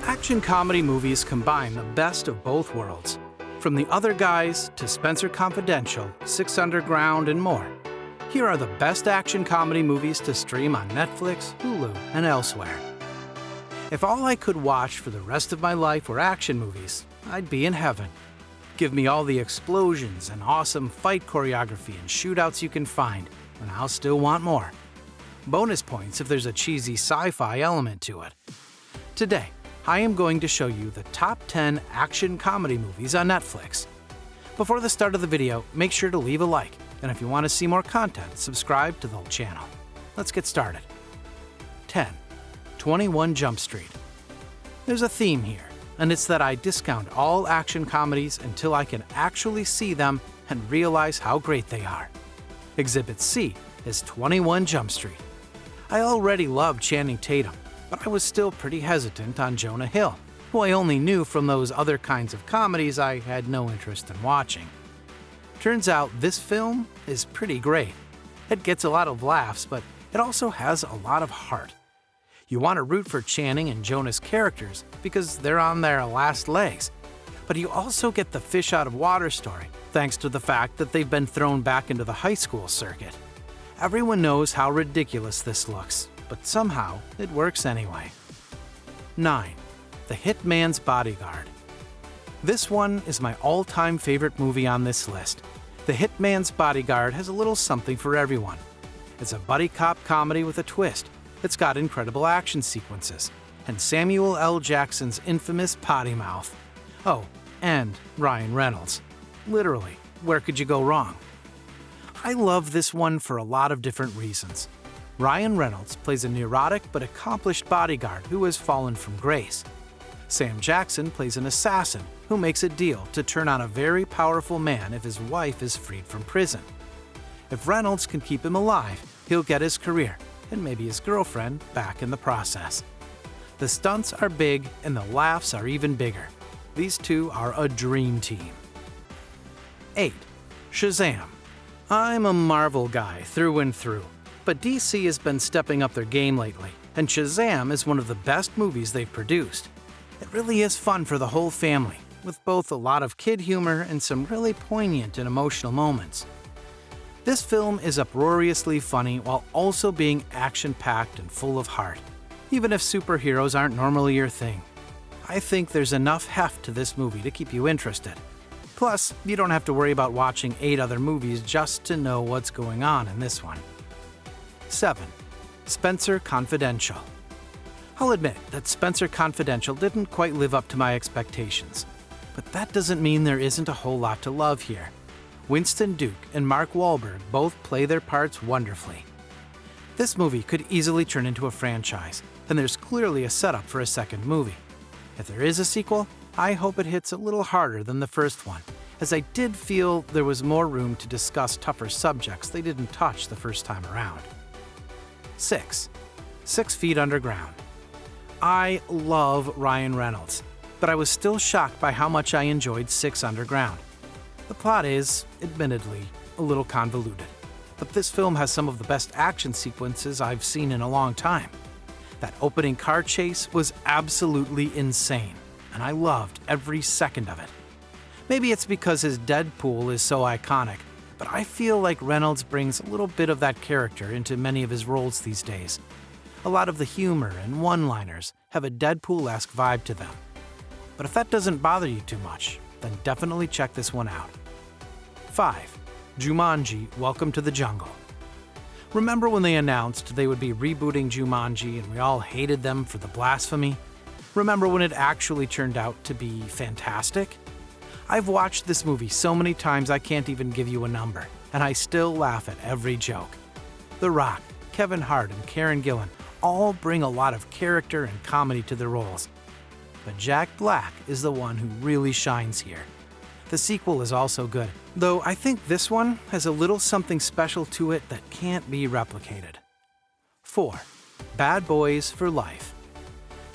Action comedy movies combine the best of both worlds. From The Other Guys to Spencer Confidential, Six Underground, and more. Here are the best action comedy movies to stream on Netflix, Hulu, and elsewhere. If all I could watch for the rest of my life were action movies, I'd be in heaven. Give me all the explosions and awesome fight choreography and shootouts you can find, and I'll still want more. Bonus points if there's a cheesy sci-fi element to it. Today, I am going to show you the top 10 action comedy movies on Netflix. Before the start of the video, make sure to leave a like, and if you want to see more content, subscribe to the channel. Let's get started. 10. 21 Jump Street. There's a theme here, and it's that I discount all action comedies until I can actually see them and realize how great they are. Exhibit C is 21 Jump Street. I already loved Channing Tatum, but I was still pretty hesitant on Jonah Hill, who I only knew from those other kinds of comedies I had no interest in watching. Turns out this film is pretty great. It gets a lot of laughs, but it also has a lot of heart. You want to root for Channing and Jonah's characters because they're on their last legs, but you also get the fish out of water story thanks to the fact that they've been thrown back into the high school circuit. Everyone knows how ridiculous this looks, but somehow it works anyway. 9. The Hitman's Bodyguard. This one is my all-time favorite movie on this list. The Hitman's Bodyguard has a little something for everyone. It's a buddy cop comedy with a twist. It's got incredible action sequences, and Samuel L. Jackson's infamous potty mouth. Oh, and Ryan Reynolds. Literally, where could you go wrong? I love this one for a lot of different reasons. Ryan Reynolds plays a neurotic but accomplished bodyguard who has fallen from grace. Sam Jackson plays an assassin who makes a deal to turn on a very powerful man if his wife is freed from prison. If Reynolds can keep him alive, he'll get his career and maybe his girlfriend back in the process. The stunts are big and the laughs are even bigger. These two are a dream team. 8. Shazam. I'm a Marvel guy through and through, but DC has been stepping up their game lately, and Shazam is one of the best movies they've produced. It really is fun for the whole family, with both a lot of kid humor and some really poignant and emotional moments. This film is uproariously funny while also being action-packed and full of heart, even if superheroes aren't normally your thing. I think there's enough heft to this movie to keep you interested. Plus, you don't have to worry about watching 8 other movies just to know what's going on in this one. 7. Spencer Confidential. I'll admit that Spencer Confidential didn't quite live up to my expectations, but that doesn't mean there isn't a whole lot to love here. Winston Duke and Mark Wahlberg both play their parts wonderfully. This movie could easily turn into a franchise, and there's clearly a setup for a second movie. If there is a sequel, I hope it hits a little harder than the first one, as I did feel there was more room to discuss tougher subjects they didn't touch the first time around. 6. 6 Feet Underground. I love Ryan Reynolds, but I was still shocked by how much I enjoyed 6 Underground. The plot is, admittedly, a little convoluted, but this film has some of the best action sequences I've seen in a long time. That opening car chase was absolutely insane, and I loved every second of it. Maybe it's because his Deadpool is so iconic, but I feel like Reynolds brings a little bit of that character into many of his roles these days. A lot of the humor and one-liners have a Deadpool-esque vibe to them. But if that doesn't bother you too much, then definitely check this one out. 5. Jumanji: Welcome to the Jungle. Remember when they announced they would be rebooting Jumanji and we all hated them for the blasphemy? Remember when it actually turned out to be fantastic? I've watched this movie so many times I can't even give you a number, and I still laugh at every joke. The Rock, Kevin Hart, and Karen Gillan all bring a lot of character and comedy to their roles. But Jack Black is the one who really shines here. The sequel is also good, though I think this one has a little something special to it that can't be replicated. 4. Bad Boys for Life.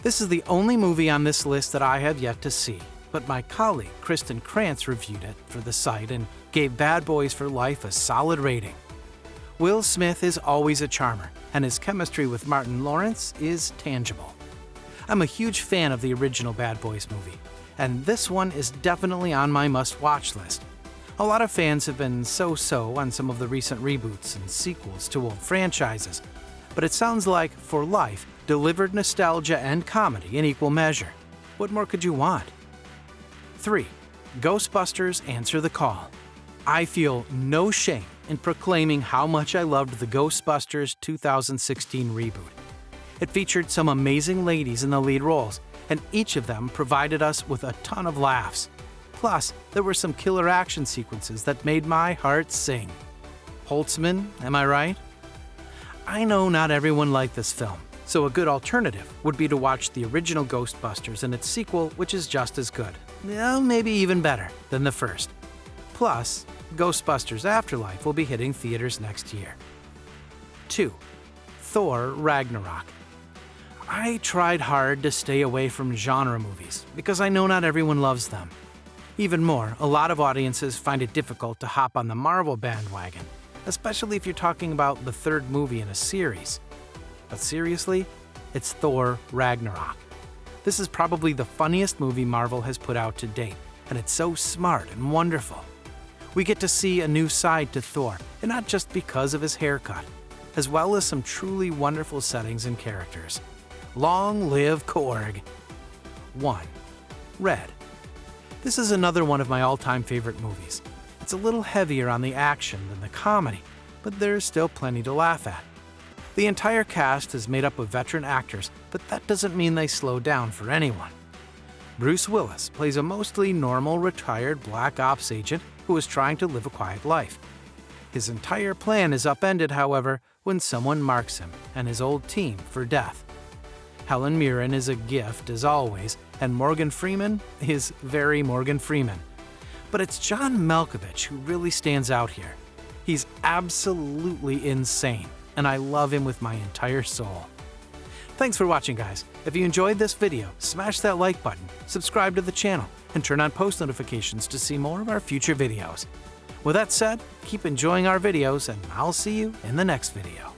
This is the only movie on this list that I have yet to see, but my colleague Kristen Krantz reviewed it for the site and gave Bad Boys for Life a solid rating. Will Smith is always a charmer, and his chemistry with Martin Lawrence is tangible. I'm a huge fan of the original Bad Boys movie, and this one is definitely on my must-watch list. A lot of fans have been so-so on some of the recent reboots and sequels to old franchises, but it sounds like For Life delivered nostalgia and comedy in equal measure. What more could you want? 3. Ghostbusters Answer the Call. I feel no shame in proclaiming how much I loved the Ghostbusters 2016 reboot. It featured some amazing ladies in the lead roles, and each of them provided us with a ton of laughs. Plus, there were some killer action sequences that made my heart sing. Holtzman, am I right? I know not everyone liked this film, so a good alternative would be to watch the original Ghostbusters and its sequel, which is just as good, maybe even better than the first. Plus, Ghostbusters Afterlife will be hitting theaters next year. 2. Thor Ragnarok. I tried hard to stay away from genre movies because I know not everyone loves them. Even more, a lot of audiences find it difficult to hop on the Marvel bandwagon, especially if you're talking about the third movie in a series. But seriously, it's Thor Ragnarok. This is probably the funniest movie Marvel has put out to date, and it's so smart and wonderful. We get to see a new side to Thor, and not just because of his haircut, as well as some truly wonderful settings and characters. Long live Korg! 1. Red. This is another one of my all-time favorite movies. It's a little heavier on the action than the comedy, but there's still plenty to laugh at. The entire cast is made up of veteran actors, but that doesn't mean they slow down for anyone. Bruce Willis plays a mostly normal retired black ops agent who is trying to live a quiet life. His entire plan is upended, however, when someone marks him and his old team for death. Helen Mirren is a gift, as always, and Morgan Freeman is very Morgan Freeman. But it's John Malkovich who really stands out here. He's absolutely insane, and I love him with my entire soul. Thanks for watching, guys. If you enjoyed this video, smash that like button, subscribe to the channel, and turn on post notifications to see more of our future videos. With that said, keep enjoying our videos, and I'll see you in the next video.